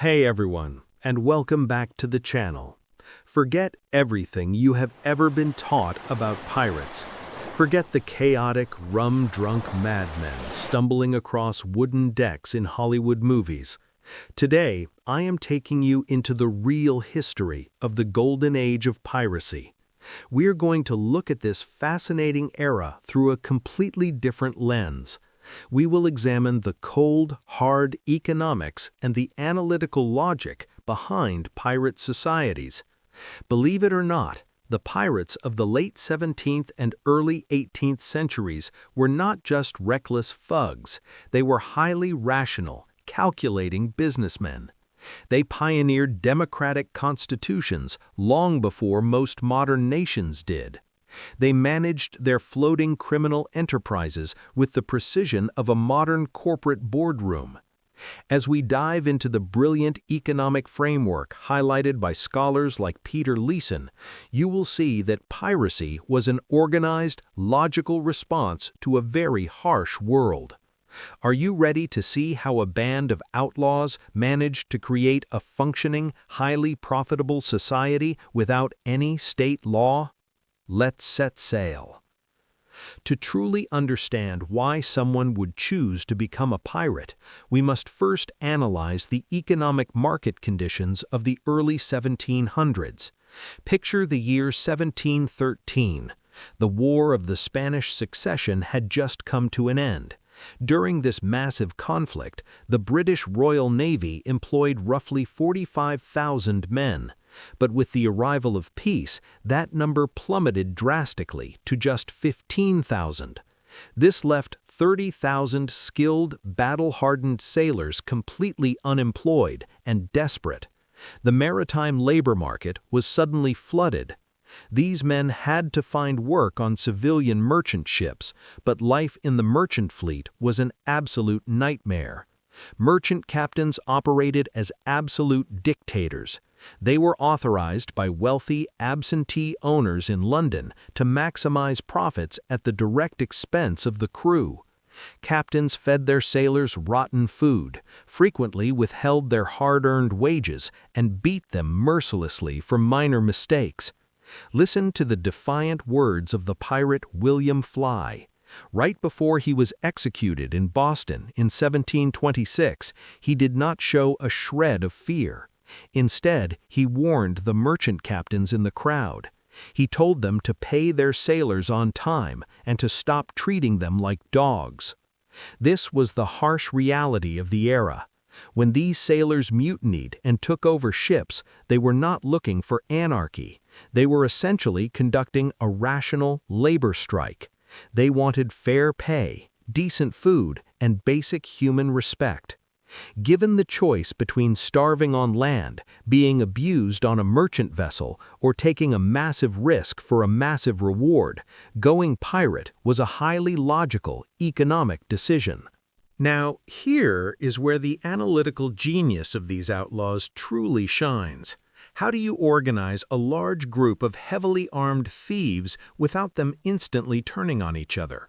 Hey everyone, and welcome back to the channel. Forget everything you have ever been taught about pirates. Forget the chaotic, rum-drunk madmen stumbling across wooden decks in Hollywood movies. Today, I am taking you into the real history of the Golden Age of Piracy. We're going to look at this fascinating era through a completely different lens. We will examine the cold, hard economics and the analytical logic behind pirate societies. Believe it or not, the pirates of the late 17th and early 18th centuries were not just reckless thugs, they were highly rational, calculating businessmen. They pioneered democratic constitutions long before most modern nations did. They managed their floating criminal enterprises with the precision of a modern corporate boardroom. As we dive into the brilliant economic framework highlighted by scholars like Peter Leeson, you will see that piracy was an organized, logical response to a very harsh world. Are you ready to see how a band of outlaws managed to create a functioning, highly profitable society without any state law? Let's set sail. To truly understand why someone would choose to become a pirate, we must first analyze the economic market conditions of the early 1700s. Picture the year 1713. The War of the Spanish Succession had just come to an end. During this massive conflict, the British Royal Navy employed roughly 45,000 men. But with the arrival of peace, that number plummeted drastically to just 15,000. This left 30,000 skilled, battle-hardened sailors completely unemployed and desperate. The maritime labor market was suddenly flooded. These men had to find work on civilian merchant ships, but life in the merchant fleet was an absolute nightmare. Merchant captains operated as absolute dictators. They were authorized by wealthy absentee owners in London to maximize profits at the direct expense of the crew. Captains fed their sailors rotten food, frequently withheld their hard-earned wages, and beat them mercilessly for minor mistakes. Listen to the defiant words of the pirate William Fly. Right before he was executed in Boston in 1726, he did not show a shred of fear. Instead, he warned the merchant captains in the crowd. He told them to pay their sailors on time and to stop treating them like dogs. This was the harsh reality of the era. When these sailors mutinied and took over ships, they were not looking for anarchy. They were essentially conducting a rational labor strike. They wanted fair pay, decent food, and basic human respect. Given the choice between starving on land, being abused on a merchant vessel, or taking a massive risk for a massive reward, going pirate was a highly logical, economic decision. Now, here is where the analytical genius of these outlaws truly shines. How do you organize a large group of heavily armed thieves without them instantly turning on each other?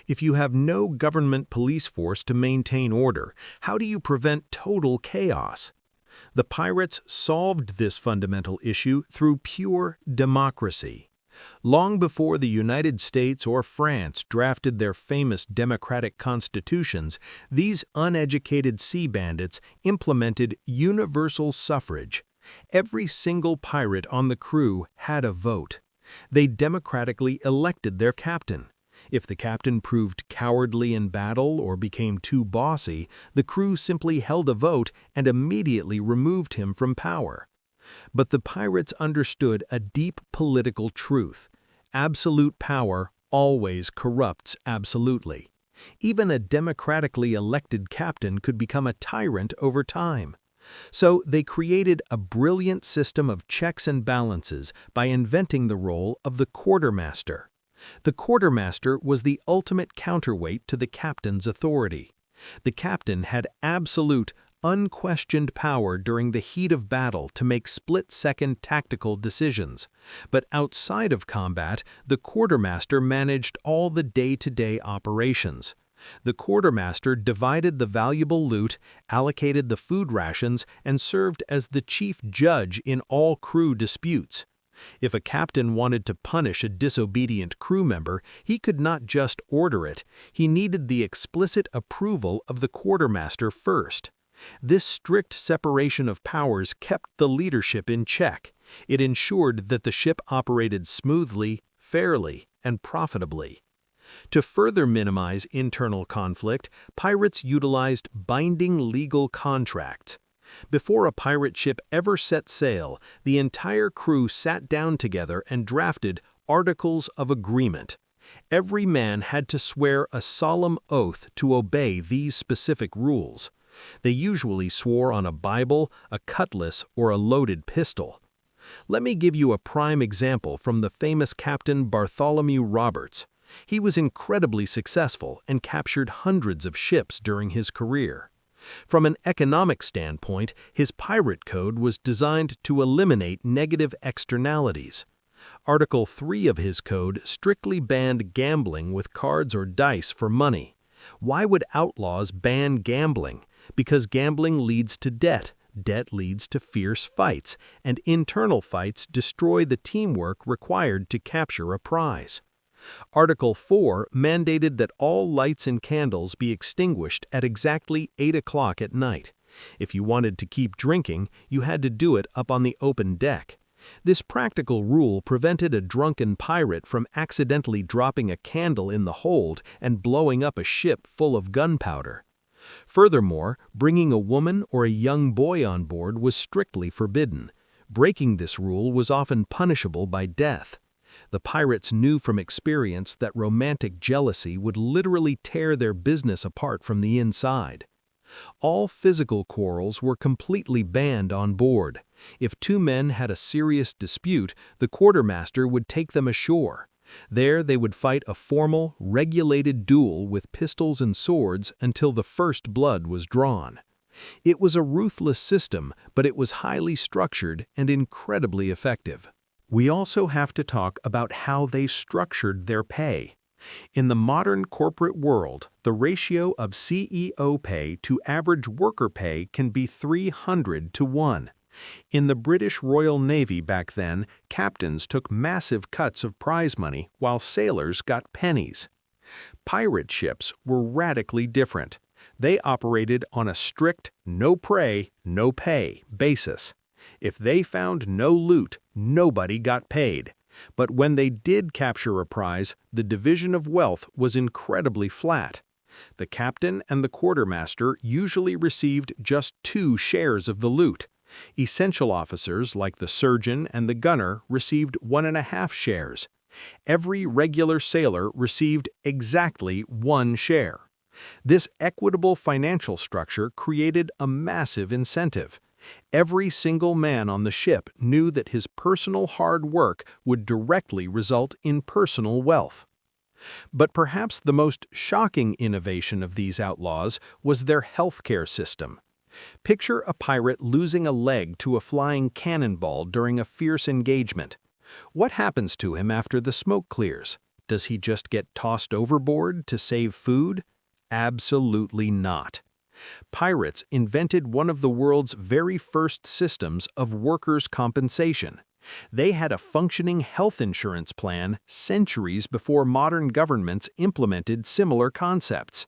If you have no government police force to maintain order, how do you prevent total chaos? The pirates solved this fundamental issue through pure democracy. Long before the United States or France drafted their famous democratic constitutions, these uneducated sea bandits implemented universal suffrage. Every single pirate on the crew had a vote. They democratically elected their captain. If the captain proved cowardly in battle or became too bossy, the crew simply held a vote and immediately removed him from power. But the pirates understood a deep political truth. Absolute power always corrupts absolutely. Even a democratically elected captain could become a tyrant over time. So they created a brilliant system of checks and balances by inventing the role of the quartermaster. The quartermaster was the ultimate counterweight to the captain's authority. The captain had absolute, unquestioned power during the heat of battle to make split-second tactical decisions, but outside of combat, the quartermaster managed all the day-to-day operations. The quartermaster divided the valuable loot, allocated the food rations, and served as the chief judge in all crew disputes. If a captain wanted to punish a disobedient crew member, he could not just order it, he needed the explicit approval of the quartermaster first. This strict separation of powers kept the leadership in check. It ensured that the ship operated smoothly, fairly, and profitably. To further minimize internal conflict, pirates utilized binding legal contracts. Before a pirate ship ever set sail, the entire crew sat down together and drafted Articles of Agreement. Every man had to swear a solemn oath to obey these specific rules. They usually swore on a Bible, a cutlass, or a loaded pistol. Let me give you a prime example from the famous Captain Bartholomew Roberts. He was incredibly successful and captured hundreds of ships during his career. From an economic standpoint, his pirate code was designed to eliminate negative externalities. Article 3 of his code strictly banned gambling with cards or dice for money. Why would outlaws ban gambling? Because gambling leads to debt, debt leads to fierce fights, and internal fights destroy the teamwork required to capture a prize. Article 4 mandated that all lights and candles be extinguished at exactly 8 o'clock at night. If you wanted to keep drinking, you had to do it up on the open deck. This practical rule prevented a drunken pirate from accidentally dropping a candle in the hold and blowing up a ship full of gunpowder. Furthermore, bringing a woman or a young boy on board was strictly forbidden. Breaking this rule was often punishable by death. The pirates knew from experience that romantic jealousy would literally tear their business apart from the inside. All physical quarrels were completely banned on board. If two men had a serious dispute, the quartermaster would take them ashore. There they would fight a formal, regulated duel with pistols and swords until the first blood was drawn. It was a ruthless system, but it was highly structured and incredibly effective. We also have to talk about how they structured their pay. In the modern corporate world, the ratio of CEO pay to average worker pay can be 300 to 1. In the British Royal Navy back then, captains took massive cuts of prize money while sailors got pennies. Pirate ships were radically different. They operated on a strict no prey, no pay basis. If they found no loot, nobody got paid. But when they did capture a prize, the division of wealth was incredibly flat. The captain and the quartermaster usually received just 2 shares of the loot. Essential officers like the surgeon and the gunner received 1.5 shares. Every regular sailor received exactly 1 share. This equitable financial structure created a massive incentive. Every single man on the ship knew that his personal hard work would directly result in personal wealth. But perhaps the most shocking innovation of these outlaws was their healthcare system. Picture a pirate losing a leg to a flying cannonball during a fierce engagement. What happens to him after the smoke clears? Does he just get tossed overboard to save food? Absolutely not. Pirates invented one of the world's very first systems of workers' compensation. They had a functioning health insurance plan centuries before modern governments implemented similar concepts.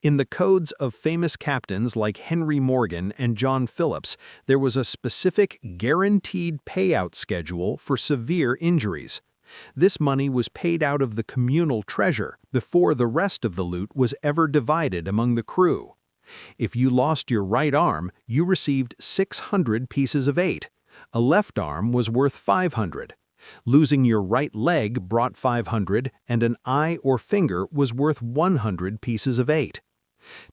In the codes of famous captains like Henry Morgan and John Phillips, there was a specific guaranteed payout schedule for severe injuries. This money was paid out of the communal treasure before the rest of the loot was ever divided among the crew. If you lost your right arm, you received 600 pieces of 8. A left arm was worth 500. Losing your right leg brought 500, and an eye or finger was worth 100 pieces of 8.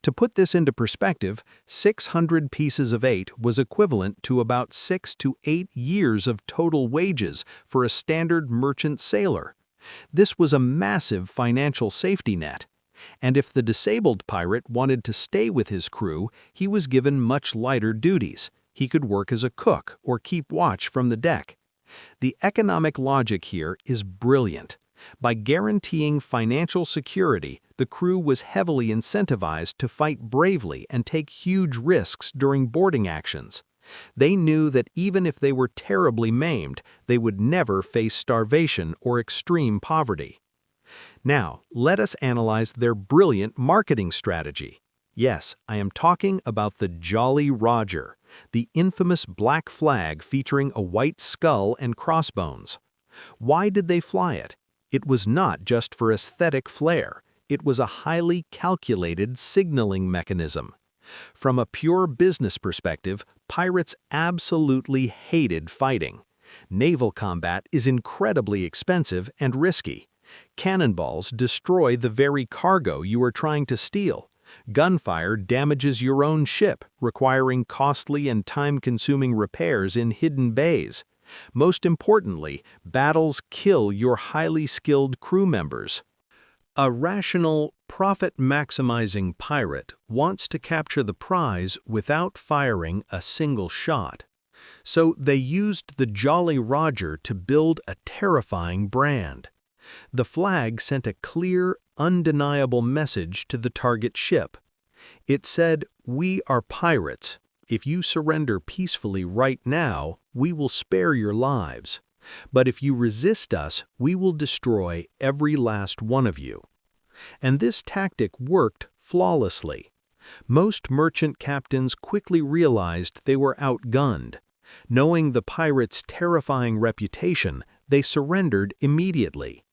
To put this into perspective, 600 pieces of 8 was equivalent to about 6 to 8 years of total wages for a standard merchant sailor. This was a massive financial safety net. And if the disabled pirate wanted to stay with his crew, he was given much lighter duties. He could work as a cook or keep watch from the deck. The economic logic here is brilliant. By guaranteeing financial security, the crew was heavily incentivized to fight bravely and take huge risks during boarding actions. They knew that even if they were terribly maimed, they would never face starvation or extreme poverty. Now, let us analyze their brilliant marketing strategy. Yes, I am talking about the Jolly Roger, the infamous black flag featuring a white skull and crossbones. Why did they fly it? It was not just for aesthetic flair. It was a highly calculated signaling mechanism. From a pure business perspective, pirates absolutely hated fighting. Naval combat is incredibly expensive and risky. Cannonballs destroy the very cargo you are trying to steal. Gunfire damages your own ship, requiring costly and time-consuming repairs in hidden bays. Most importantly, battles kill your highly skilled crew members. A rational, profit-maximizing pirate wants to capture the prize without firing a single shot. So they used the Jolly Roger to build a terrifying brand. The flag sent a clear, undeniable message to the target ship. It said, "We are pirates. If you surrender peacefully right now, we will spare your lives. But if you resist us, we will destroy every last one of you." And this tactic worked flawlessly. Most merchant captains quickly realized they were outgunned. Knowing the pirates' terrifying reputation, they surrendered immediately.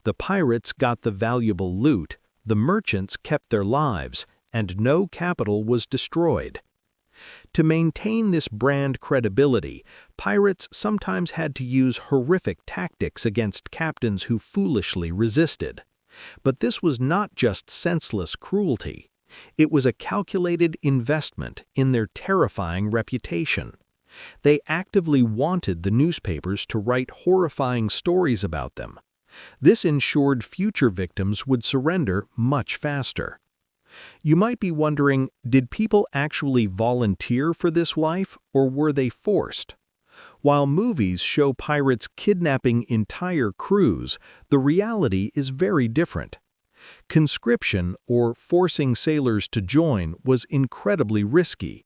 The pirates got the valuable loot, the merchants kept their lives, and no capital was destroyed. To maintain this brand credibility, pirates sometimes had to use horrific tactics against captains who foolishly resisted. But this was not just senseless cruelty. It was a calculated investment in their terrifying reputation. They actively wanted the newspapers to write horrifying stories about them. This ensured future victims would surrender much faster. You might be wondering, did people actually volunteer for this life, or were they forced? While movies show pirates kidnapping entire crews, the reality is very different. Conscription, or forcing sailors to join, was incredibly risky.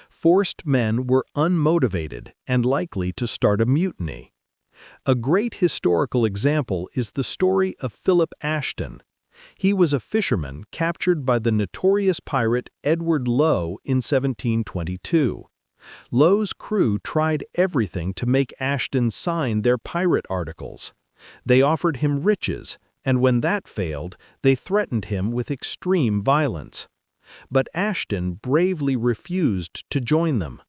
Forced men were unmotivated and likely to start a mutiny. A great historical example is the story of Philip Ashton. He was a fisherman captured by the notorious pirate Edward Lowe in 1722. Lowe's crew tried everything to make Ashton sign their pirate articles. They offered him riches, and when that failed, they threatened him with extreme violence. But Ashton bravely refused to join them.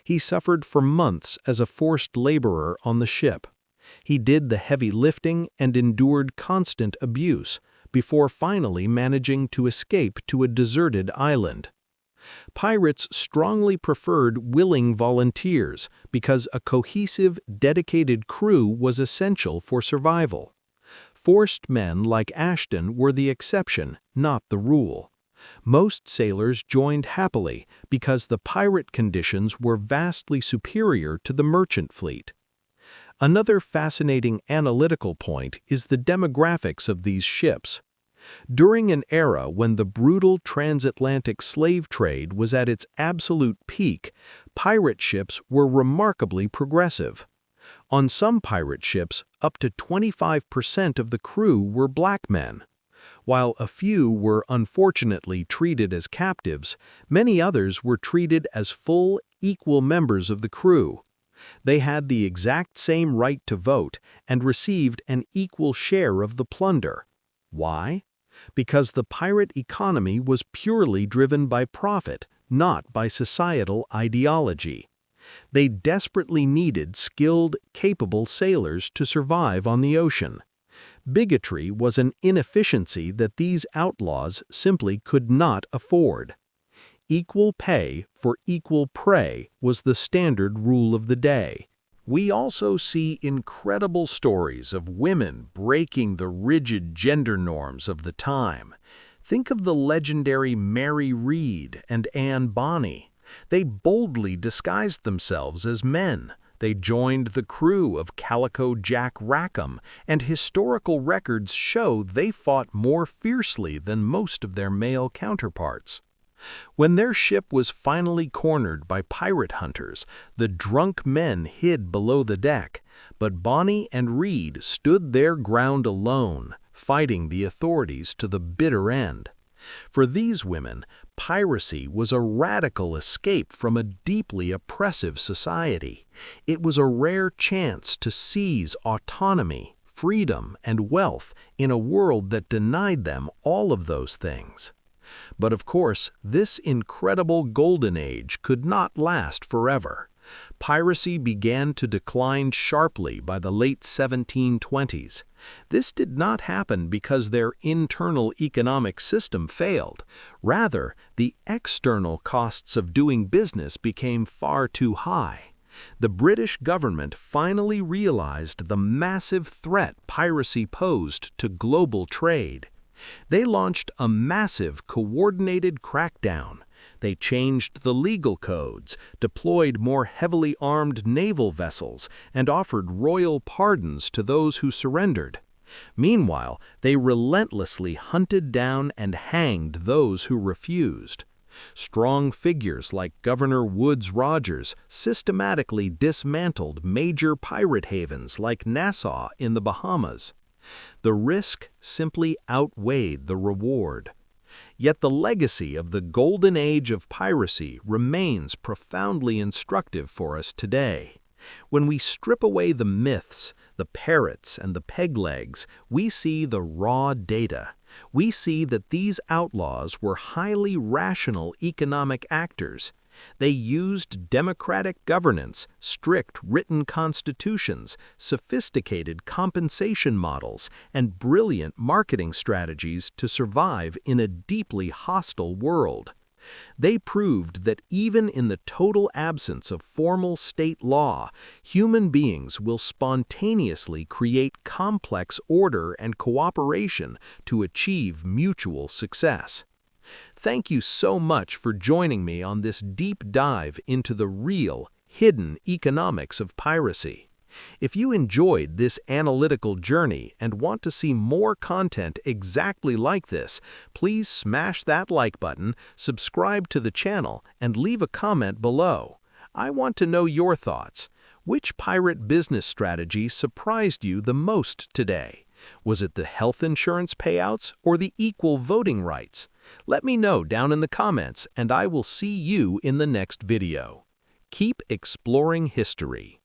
He suffered for months as a forced laborer on the ship. He did the heavy lifting and endured constant abuse, before finally managing to escape to a deserted island. Pirates strongly preferred willing volunteers because a cohesive, dedicated crew was essential for survival. Forced men like Ashton were the exception, not the rule. Most sailors joined happily because the pirate conditions were vastly superior to the merchant fleet. Another fascinating analytical point is the demographics of these ships. During an era when the brutal transatlantic slave trade was at its absolute peak, pirate ships were remarkably progressive. On some pirate ships, up to 25% of the crew were black men. While a few were unfortunately treated as captives, many others were treated as full, equal members of the crew. They had the exact same right to vote and received an equal share of the plunder. Why? Because the pirate economy was purely driven by profit, not by societal ideology. They desperately needed skilled, capable sailors to survive on the ocean. Bigotry was an inefficiency that these outlaws simply could not afford. Equal pay for equal prey was the standard rule of the day. We also see incredible stories of women breaking the rigid gender norms of the time. Think of the legendary Mary Read and Anne Bonny. They boldly disguised themselves as men, They joined the crew of Calico Jack Rackham, and historical records show they fought more fiercely than most of their male counterparts. When their ship was finally cornered by pirate hunters, the drunk men hid below the deck, but Bonny and Reed stood their ground alone, fighting the authorities to the bitter end. For these women, piracy was a radical escape from a deeply oppressive society. It was a rare chance to seize autonomy, freedom, and wealth in a world that denied them all of those things. But of course, this incredible golden age could not last forever. Piracy began to decline sharply by the late 1720s. This did not happen because their internal economic system failed. Rather, the external costs of doing business became far too high. The British government finally realized the massive threat piracy posed to global trade. They launched a massive, coordinated crackdown. They changed the legal codes, deployed more heavily armed naval vessels, and offered royal pardons to those who surrendered. Meanwhile, they relentlessly hunted down and hanged those who refused. Strong figures like Governor Woodes Rogers systematically dismantled major pirate havens like Nassau in the Bahamas. The risk simply outweighed the reward. Yet the legacy of the Golden Age of Piracy remains profoundly instructive for us today. When we strip away the myths, the parrots, and the peg-legs, we see the raw data. We see that these outlaws were highly rational economic actors. They used democratic governance, strict written constitutions, sophisticated compensation models, and brilliant marketing strategies to survive in a deeply hostile world. They proved that even in the total absence of formal state law, human beings will spontaneously create complex order and cooperation to achieve mutual success. Thank you so much for joining me on this deep dive into the real, hidden economics of piracy. If you enjoyed this analytical journey and want to see more content exactly like this, please smash that like button, subscribe to the channel, and leave a comment below. I want to know your thoughts. Which pirate business strategy surprised you the most today? Was it the health insurance payouts or the equal voting rights? Let me know down in the comments, and I will see you in the next video. Keep exploring history.